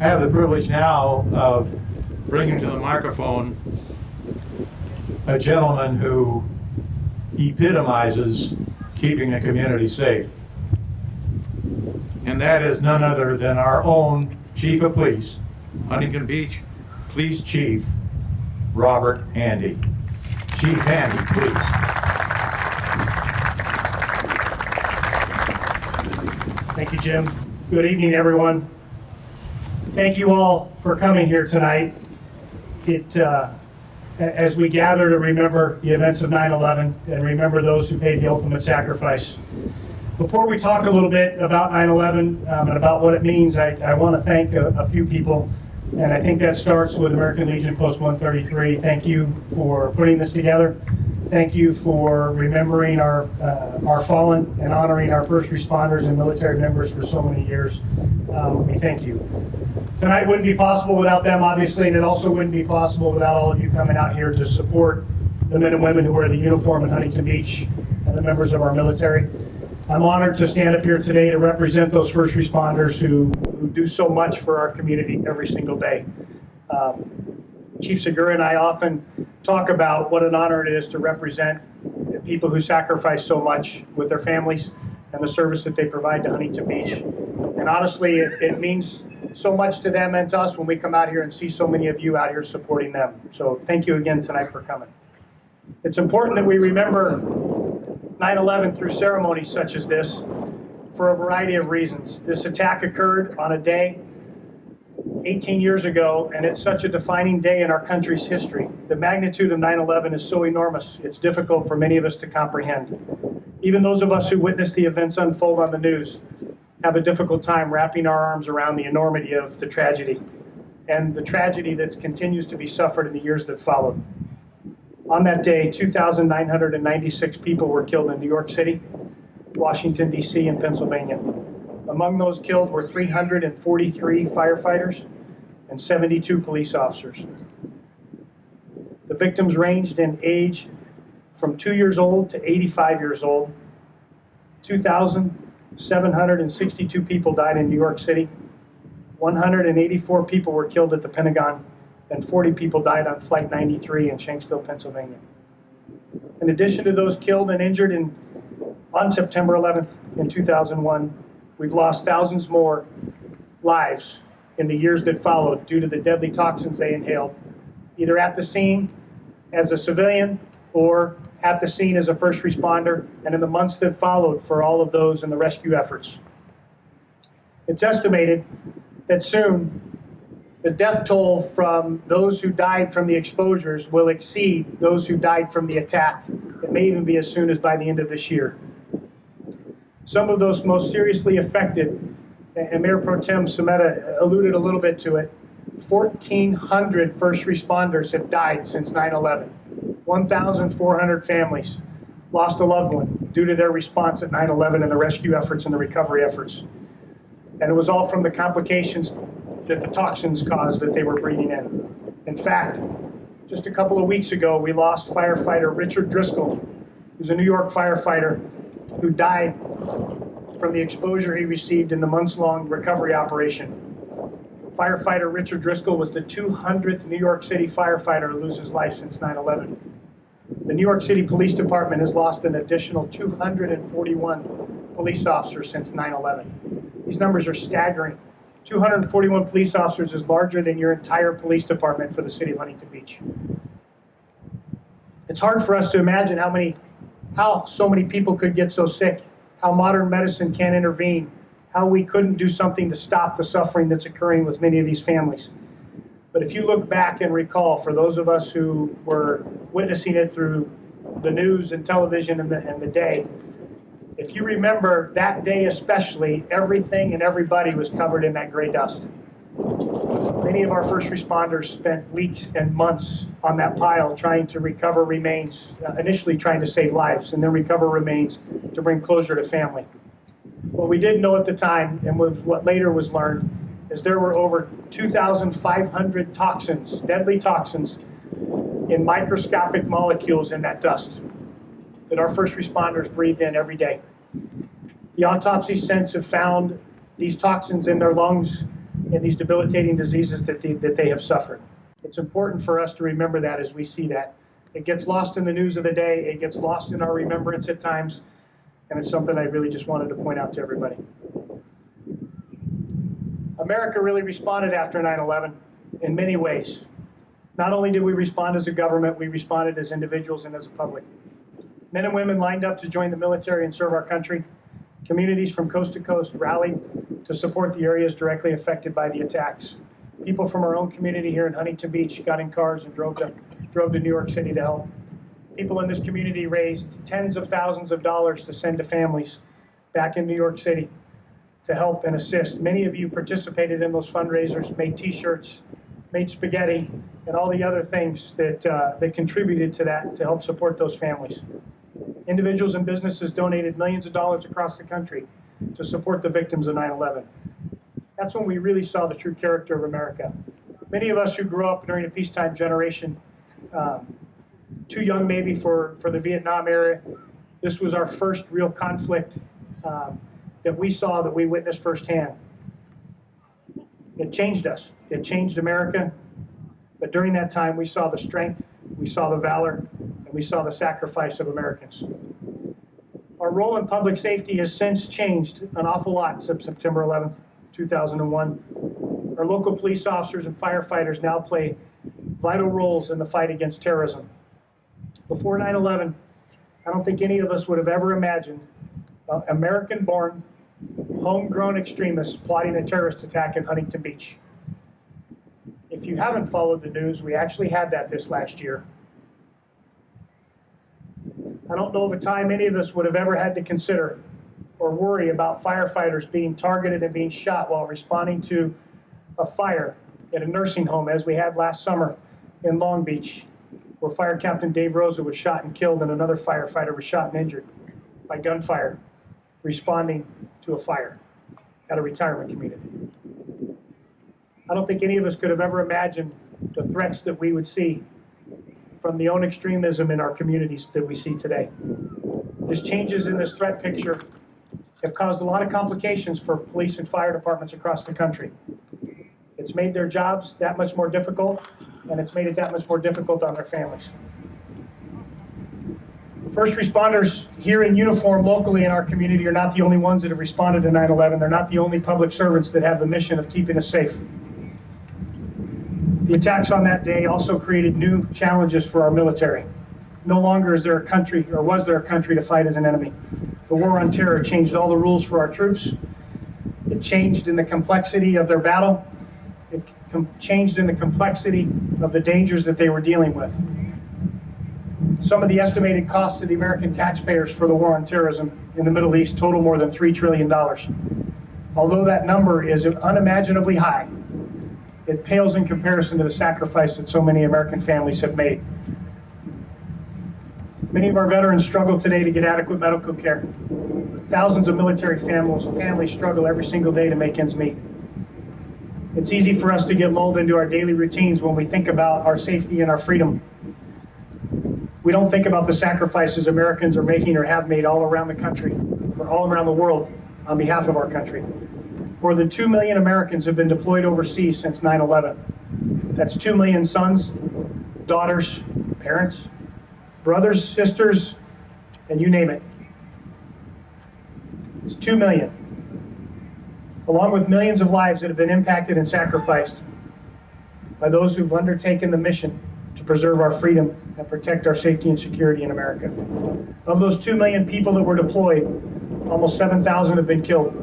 I have the privilege now of bringing to the microphone a gentleman who epitomizes keeping a community safe. And that is none other than our own Chief of Police, Huntington Beach Police Chief, Robert Handy. Chief Handy, please. Thank you, Jim. Good evening, everyone. Thank you all for coming here tonight. As we gather to remember the events of 9/11 and remember those who paid the ultimate sacrifice. Before we talk a little bit about 9/11 and about what it means, I want to thank a few people, and I think that starts with American Legion Post 133. Thank you for putting this together. Thank you for remembering our fallen and honoring our first responders and military members for so many years. We thank you. Tonight wouldn't be possible without them, obviously, and it also wouldn't be possible without all of you coming out here to support the men and women who wear the uniform in Huntington Beach and the members of our military. I'm honored to stand up here today to represent those first responders who do so much for our community every single day. Chief Segura and I often talk about what an honor it is to represent the people who sacrifice so much with their families and the service that they provide to Huntington Beach. And honestly, it means so much to them and to us when we come out here and see so many of you out here supporting them. So thank you again tonight for coming. It's important that we remember 9/11 through ceremonies such as this for a variety of reasons. This attack occurred on a day 18 years ago, and it's such a defining day in our country's history. The magnitude of 9/11 is so enormous, it's difficult for many of us to comprehend. Even those of us who witnessed the events unfold on the news have a difficult time wrapping our arms around the enormity of the tragedy and the tragedy that continues to be suffered in the years that followed. On that day, 2,996 people were killed in New York City, Washington, D.C., and Pennsylvania. Among those killed were 343 firefighters and 72 police officers. The victims ranged in age from 2 years old to 85 years old. 2,762 people died in New York City. 184 people were killed at the Pentagon, and 40 people died on Flight 93 in Shanksville, Pennsylvania. In addition to those killed and injured on September 11th in 2001, we've lost thousands more lives in the years that followed due to the deadly toxins they inhaled, either at the scene as a civilian or at the scene as a first responder, and in the months that followed for all of those in the rescue efforts. It's estimated that soon the death toll from those who died from the exposures will exceed those who died from the attack. It may even be as soon as by the end of this year. Some of those most seriously affected, and Mayor Pro Tem Sumeta alluded a little bit to it, 1,400 first responders have died since 9/11. 1,400 families lost a loved one due to their response at 9/11 and the rescue efforts and the recovery efforts. And it was all from the complications that the toxins caused that they were breathing in. In fact, just a couple of weeks ago, we lost firefighter Richard Driscoll, who's a New York firefighter who died from the exposure he received in the months-long recovery operation. Firefighter Richard Driscoll was the 200th New York City firefighter to lose his life since 9/11. The New York City Police Department has lost an additional 241 police officers since 9/11. These numbers are staggering. 241 police officers is larger than your entire police department for the city of Huntington Beach. It's hard for us to imagine how so many people could get so sick, how modern medicine can't intervene, how we couldn't do something to stop the suffering that's occurring with many of these families. But if you look back and recall, for those of us who were witnessing it through the news and television and the day, if you remember that day especially, everything and everybody was covered in that gray dust. Many of our first responders spent weeks and months on that pile trying to recover remains, initially trying to save lives, and then recover remains to bring closure to family. What we didn't know at the time, and what later was learned, is there were over 2,500 toxins, deadly toxins, in microscopic molecules in that dust that our first responders breathed in every day. The autopsy since have found these toxins in their lungs and these debilitating diseases that they have suffered. It's important for us to remember that as we see that. It gets lost in the news of the day, it gets lost in our remembrance at times, and it's something I really just wanted to point out to everybody. America really responded after 9/11 in many ways. Not only did we respond as a government, we responded as individuals and as a public. Men and women lined up to join the military and serve our country. Communities from coast to coast rallied to support the areas directly affected by the attacks. People from our own community here in Huntington Beach got in cars and drove to New York City to help. People in this community raised tens of thousands of dollars to send to families back in New York City to help and assist. Many of you participated in those fundraisers, made t-shirts, made spaghetti, and all the other things that contributed to that to help support those families. Individuals and businesses donated millions of dollars across the country to support the victims of 9/11. That's when we really saw the true character of America. Many of us who grew up during a peacetime generation, too young maybe for the Vietnam era, this was our first real conflict that we saw, that we witnessed firsthand. It changed us. It changed America. But during that time, we saw the strength, we saw the valor, and we saw the sacrifice of Americans. Our role in public safety has since changed an awful lot since September 11th, 2001. Our local police officers and firefighters now play vital roles in the fight against terrorism. Before 9/11, I don't think any of us would have ever imagined American-born, homegrown extremists plotting a terrorist attack in Huntington Beach. If you haven't followed the news, we actually had that this last year. I don't know of a time any of us would have ever had to consider or worry about firefighters being targeted and being shot while responding to a fire at a nursing home, as we had last summer in Long Beach, where Fire Captain Dave Rosa was shot and killed and another firefighter was shot and injured by gunfire responding to a fire at a retirement community. I don't think any of us could have ever imagined the threats that we would see from the own extremism in our communities that we see today. These changes in this threat picture have caused a lot of complications for police and fire departments across the country. It's made their jobs that much more difficult, and it's made it that much more difficult on their families. First responders here in uniform locally in our community are not the only ones that have responded to 9/11. They're not the only public servants that have the mission of keeping us safe. The attacks on that day also created new challenges for our military. No longer is there a country, or was there a country, to fight as an enemy. The war on terror changed all the rules for our troops. It changed in the complexity of their battle. It changed in the complexity of the dangers that they were dealing with. Some of the estimated costs to the American taxpayers for the war on terrorism in the Middle East total more than $3 trillion. Although that number is unimaginably high, it pales in comparison to the sacrifice that so many American families have made. Many of our veterans struggle today to get adequate medical care. Thousands of military families struggle every single day to make ends meet. It's easy for us to get lulled into our daily routines when we think about our safety and our freedom. We don't think about the sacrifices Americans are making or have made all around the country, or all around the world on behalf of our country. More than 2 million Americans have been deployed overseas since 9/11. That's 2 million sons, daughters, parents, brothers, sisters, and you name it. It's 2 million. Along with millions of lives that have been impacted and sacrificed by those who've undertaken the mission to preserve our freedom and protect our safety and security in America. Of those 2 million people that were deployed, almost 7,000 have been killed.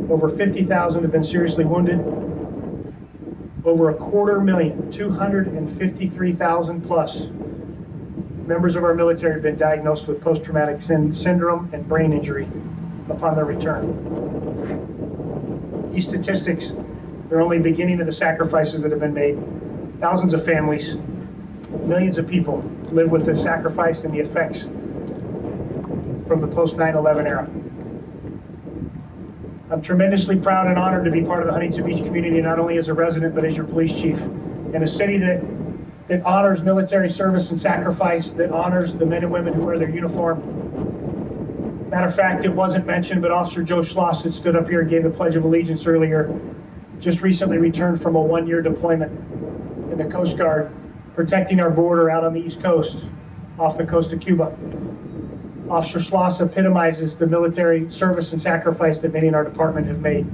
Over 50,000 have been seriously wounded. Over 250,000, 253,000 plus members of our military have been diagnosed with post-traumatic syndrome and brain injury upon their return. These statistics are only beginning of the sacrifices that have been made. Thousands of families, millions of people live with the sacrifice and the effects from the post-9/11 era. I'm tremendously proud and honored to be part of the Huntington Beach community, not only as a resident, but as your police chief, in a city that honors military service and sacrifice, that honors the men and women who wear their uniform. Matter of fact, it wasn't mentioned, but Officer Joe Schloss that stood up here and gave the Pledge of Allegiance earlier just recently returned from a 1-year deployment in the Coast Guard, protecting our border out on the East Coast, off the coast of Cuba. Officer Schloss epitomizes the military service and sacrifice that many in our department have made.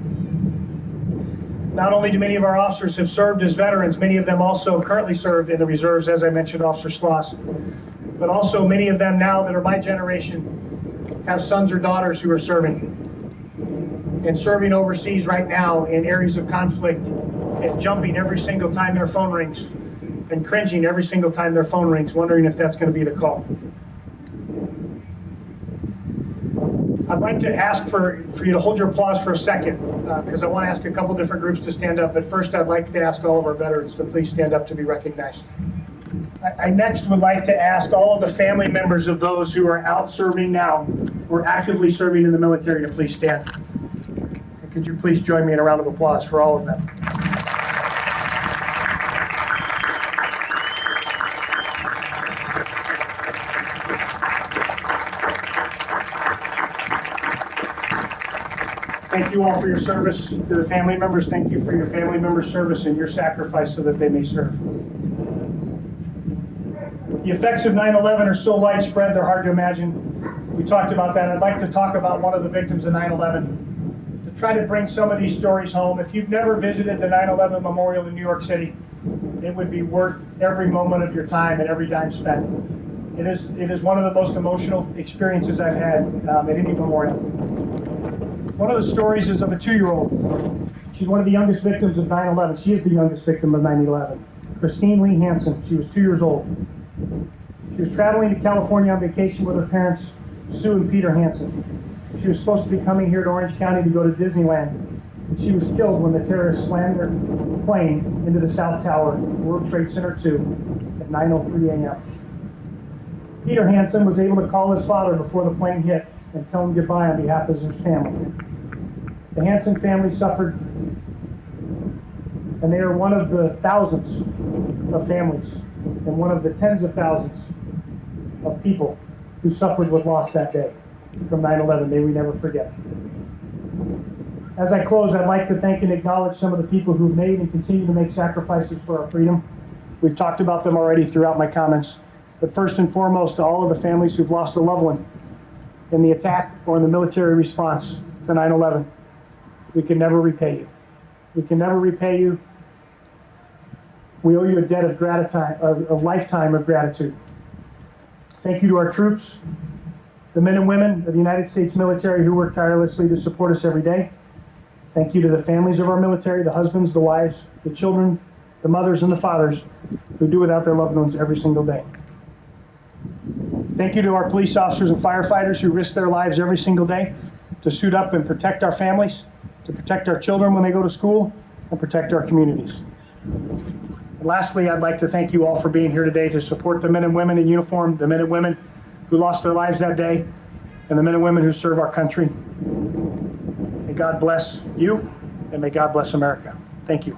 Not only do many of our officers have served as veterans, many of them also currently serve in the reserves, as I mentioned, Officer Schloss, but also many of them now that are my generation have sons or daughters who are serving. And serving overseas right now in areas of conflict and jumping every single time their phone rings and cringing every single time their phone rings, wondering if that's going to be the call. I'd like to ask for you to hold your applause for a second, because I want to ask a couple different groups to stand up, but first I'd like to ask all of our veterans to please stand up to be recognized. I next would like to ask all of the family members of those who are out serving now, who are actively serving in the military, to please stand. And could you please join me in a round of applause for all of them? Thank you all for your service. To the family members, thank you for your family members' service and your sacrifice so that they may serve. The effects of 9/11 are so widespread, they're hard to imagine. We talked about that. I'd like to talk about one of the victims of 9/11 to try to bring some of these stories home. If you've never visited the 9/11 Memorial in New York City, it would be worth every moment of your time and every dime spent. It is one of the most emotional experiences I've had at any memorial. One of the stories is of a 2-year-old. She's one of the youngest victims of 9/11. She is the youngest victim of 9/11. Christine Lee Hansen. She was 2 years old. She was traveling to California on vacation with her parents, Sue and Peter Hansen. She was supposed to be coming here to Orange County to go to Disneyland. She was killed when the terrorists slammed their plane into the South Tower, World Trade Center 2, at 9:03 a.m. Peter Hansen was able to call his father before the plane hit and tell him goodbye on behalf of his family. The Hansen family suffered, and they are one of the thousands of families and one of the tens of thousands of people who suffered with loss that day from 9/11. May we never forget. As I close, I'd like to thank and acknowledge some of the people who've made and continue to make sacrifices for our freedom. We've talked about them already throughout my comments, but first and foremost, to all of the families who've lost a loved one in the attack or in the military response to 9/11. We can never repay you. We can never repay you. We owe you a debt of gratitude, a lifetime of gratitude. Thank you to our troops, the men and women of the United States military who work tirelessly to support us every day. Thank you to the families of our military, the husbands, the wives, the children, the mothers, and the fathers who do without their loved ones every single day. Thank you to our police officers and firefighters who risk their lives every single day to suit up and protect our families, to protect our children when they go to school, and protect our communities. And lastly, I'd like to thank you all for being here today to support the men and women in uniform, the men and women who lost their lives that day, and the men and women who serve our country. May God bless you, and may God bless America. Thank you.